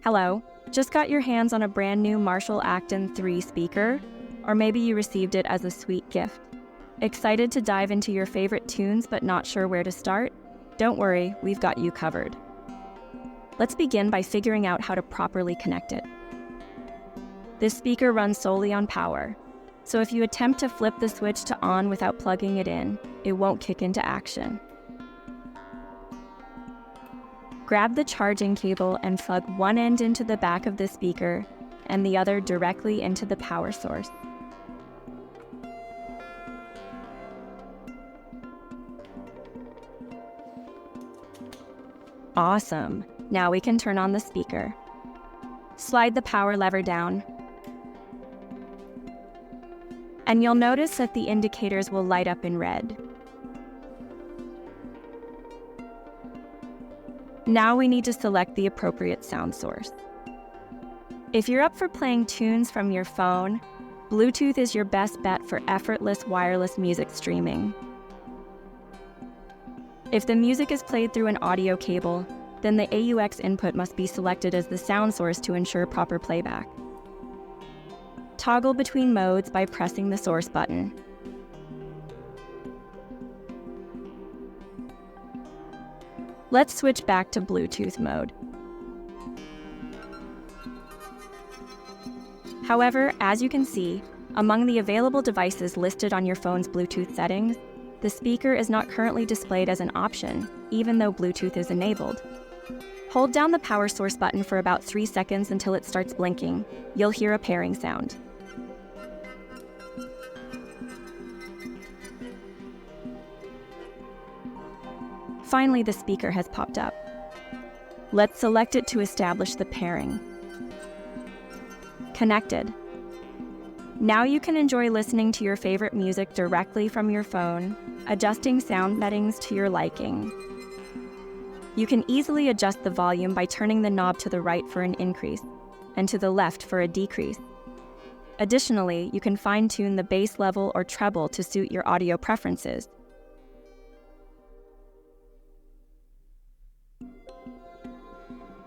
Hello, just got your hands on a brand new Marshall Acton III speaker? Or maybe you received it as a sweet gift. Excited to dive into your favorite tunes but not sure where to start? Don't worry, we've got you covered. Let's begin by figuring out how to properly connect it. This speaker runs solely on power, so if you attempt to flip the switch to on without plugging it in, it won't kick into action. Grab the charging cable and plug one end into the back of the speaker and the other directly into the power source. Awesome! Now we can turn on the speaker. Slide the power lever down, and you'll notice that the indicators will light up in red. Now we need to select the appropriate sound source. If you're up for playing tunes from your phone, Bluetooth is your best bet for effortless wireless music streaming. If the music is played through an audio cable, then the AUX input must be selected as the sound source to ensure proper playback. Toggle between modes by pressing the source button. Let's switch back to Bluetooth mode. However, as you can see, among the available devices listed on your phone's Bluetooth settings, the speaker is not currently displayed as an option, even though Bluetooth is enabled. Hold down the power source button for about 3 seconds until it starts blinking. You'll hear a pairing sound. Finally, the speaker has popped up. Let's select it to establish the pairing. Connected. Now you can enjoy listening to your favorite music directly from your phone, adjusting sound settings to your liking. You can easily adjust the volume by turning the knob to the right for an increase, and to the left for a decrease. Additionally, you can fine-tune the bass level or treble to suit your audio preferences.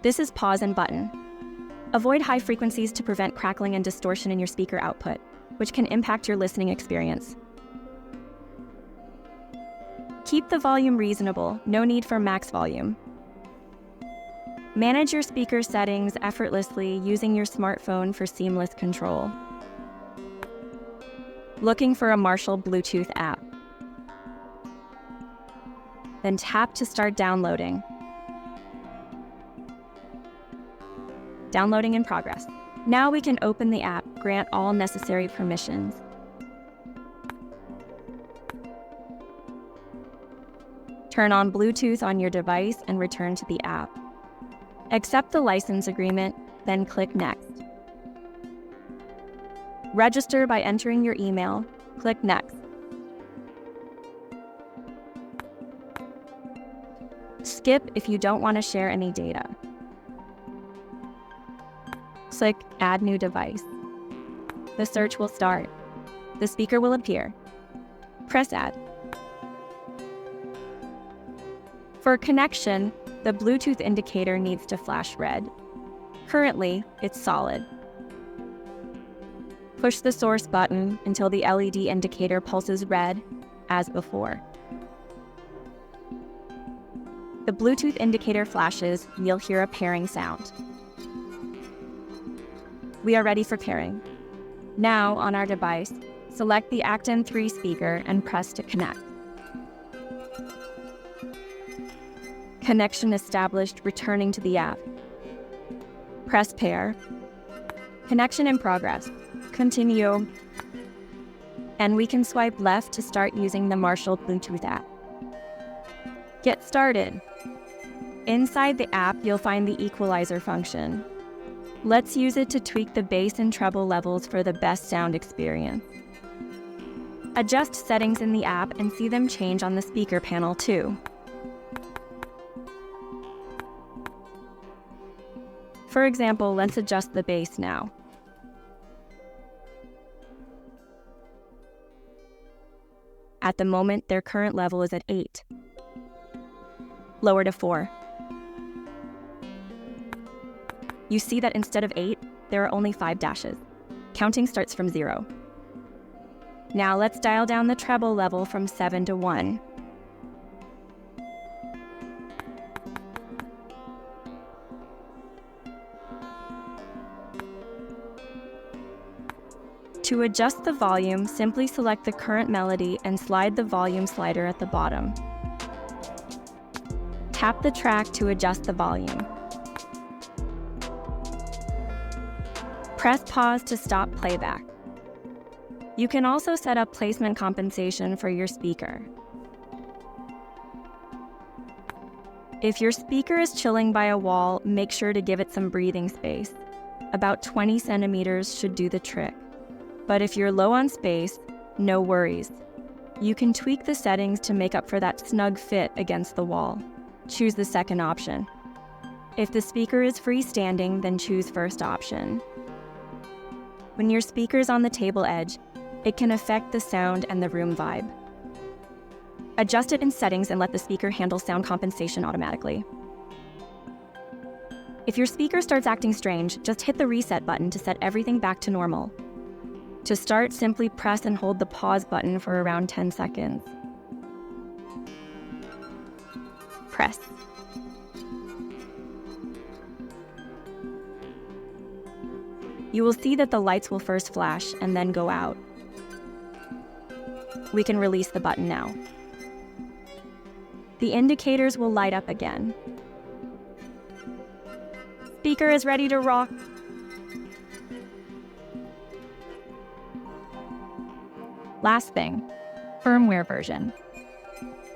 This is pause and button. Avoid high frequencies to prevent crackling and distortion in your speaker output, which can impact your listening experience. Keep the volume reasonable, no need for max volume. Manage your speaker settings effortlessly using your smartphone for seamless control. Looking for a Marshall Bluetooth app? Then tap to start downloading. Downloading in progress. Now we can open the app, grant all necessary permissions. Turn on Bluetooth on your device and return to the app. Accept the license agreement, then click Next. Register by entering your email, click Next. Skip if you don't want to share any data. Click Add New Device. The search will start. The speaker will appear. Press Add. For connection, the Bluetooth indicator needs to flash red. Currently, it's solid. Push the source button until the LED indicator pulses red, as before. The Bluetooth indicator flashes, and you'll hear a pairing sound. We are ready for pairing. Now, on our device, select the Acton III speaker and press to connect. Connection established, returning to the app. Press pair. Connection in progress. Continue. And we can swipe left to start using the Marshall Bluetooth app. Get started. Inside the app, you'll find the equalizer function. Let's use it to tweak the bass and treble levels for the best sound experience. Adjust settings in the app and see them change on the speaker panel too. For example, let's adjust the bass now. At the moment, their current level is at 8. Lower to 4. You see that instead of 8, there are only 5 dashes. Counting starts from 0. Now let's dial down the treble level from 7 to 1. To adjust the volume, simply select the current melody and slide the volume slider at the bottom. Tap the track to adjust the volume. Press pause to stop playback. You can also set up placement compensation for your speaker. If your speaker is chilling by a wall, make sure to give it some breathing space. About 20 centimeters should do the trick. But if you're low on space, no worries. You can tweak the settings to make up for that snug fit against the wall. Choose the second option. If the speaker is freestanding, then choose first option. When your speaker's on the table edge, it can affect the sound and the room vibe. Adjust it in settings and let the speaker handle sound compensation automatically. If your speaker starts acting strange, just hit the reset button to set everything back to normal. To start, simply press and hold the pause button for around 10 seconds. Press. You will see that the lights will first flash and then go out. We can release the button now. The indicators will light up again. Speaker is ready to rock. Last thing, firmware version.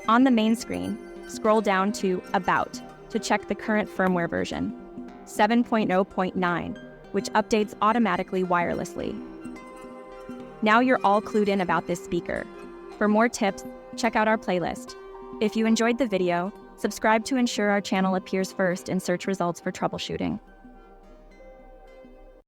On the main screen, scroll down to About to check the current firmware version, 7.0.9, which updates automatically wirelessly. Now you're all clued in about this speaker. For more tips, check out our playlist. If you enjoyed the video, subscribe to ensure our channel appears first in search results for troubleshooting.